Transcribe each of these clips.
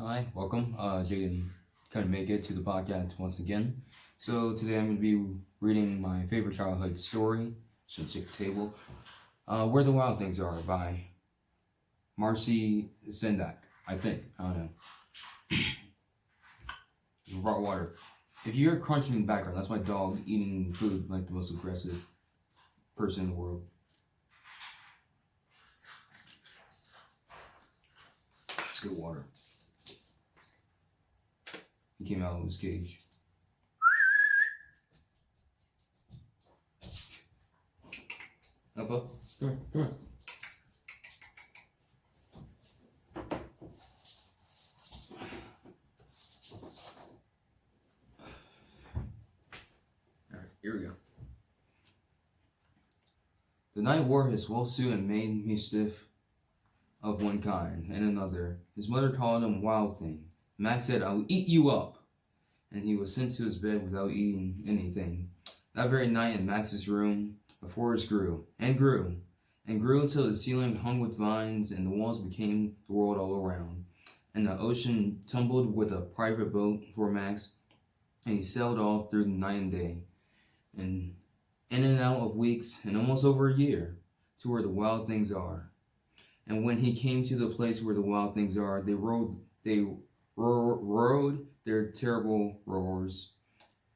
Hi, welcome. Jeyden couldn't make it to the podcast once again. So today I'm going to be reading my favorite childhood story, should check the table, Where the Wild Things Are by Marcy Sendak, I think. I don't know. Brought water. If you hear crunching in the background, that's my dog eating food like the most aggressive person in the world. Let's get water. He came out of his cage. Up, up. Come here, come here. Alright, here we go. The night wore his wool suit and made me stiff of one kind and another. His mother called him Wild Thing. Max said, "I will eat you up." And he was sent to his bed without eating anything. That very night in Max's room, a forest grew, and grew, and grew until the ceiling hung with vines, and the walls became the world all around. And the ocean tumbled with a private boat for Max, and he sailed off through the night and day, and in and out of weeks, and almost over a year, to where the wild things are. And when he came to the place where the wild things are, they rode their terrible roars,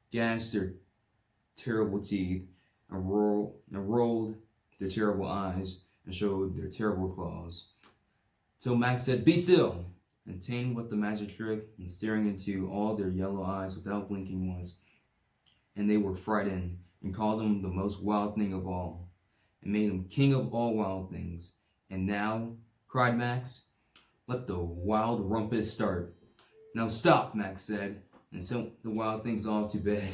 gashed their terrible teeth, and rolled their terrible eyes, and showed their terrible claws. Till Max said, "Be still!" and tamed with the magic trick, and staring into all their yellow eyes without blinking once. And they were frightened, and called him the most wild thing of all, and made him king of all wild things. "And now," cried Max, "let the wild rumpus start." "Now stop," Max said, and sent the wild things off to bed.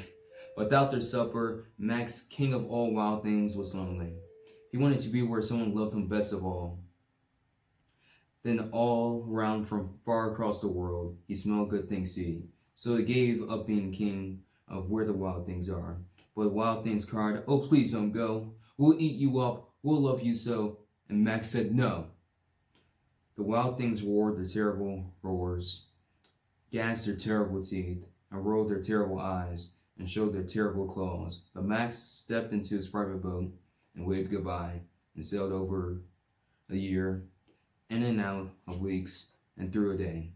Without their supper, Max, king of all wild things, was lonely. He wanted to be where someone loved him best of all. Then all round from far across the world, he smelled good things to eat. So he gave up being king of where the wild things are. But the wild things cried, "Oh, please don't go. We'll eat you up. We'll love you so." And Max said no. The wild things roared their terrible roars, gashed their terrible teeth, and rolled their terrible eyes, and showed their terrible claws. But Max stepped into his private boat and waved goodbye, and sailed over a year, in and out of weeks, and through a day,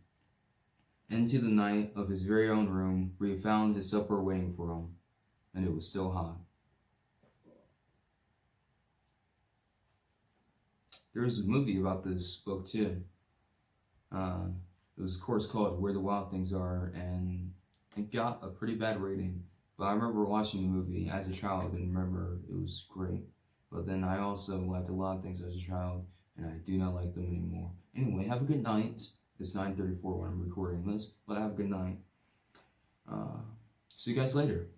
into the night of his very own room, where he found his supper waiting for him, and it was still hot. There was a movie about this book too. It was, of course, called Where the Wild Things Are, and it got a pretty bad rating. But I remember watching the movie as a child and remember it was great. But then I also liked a lot of things as a child, and I do not like them anymore. Anyway, have a good night. It's 9:34 when I'm recording this, but have a good night. See you guys later.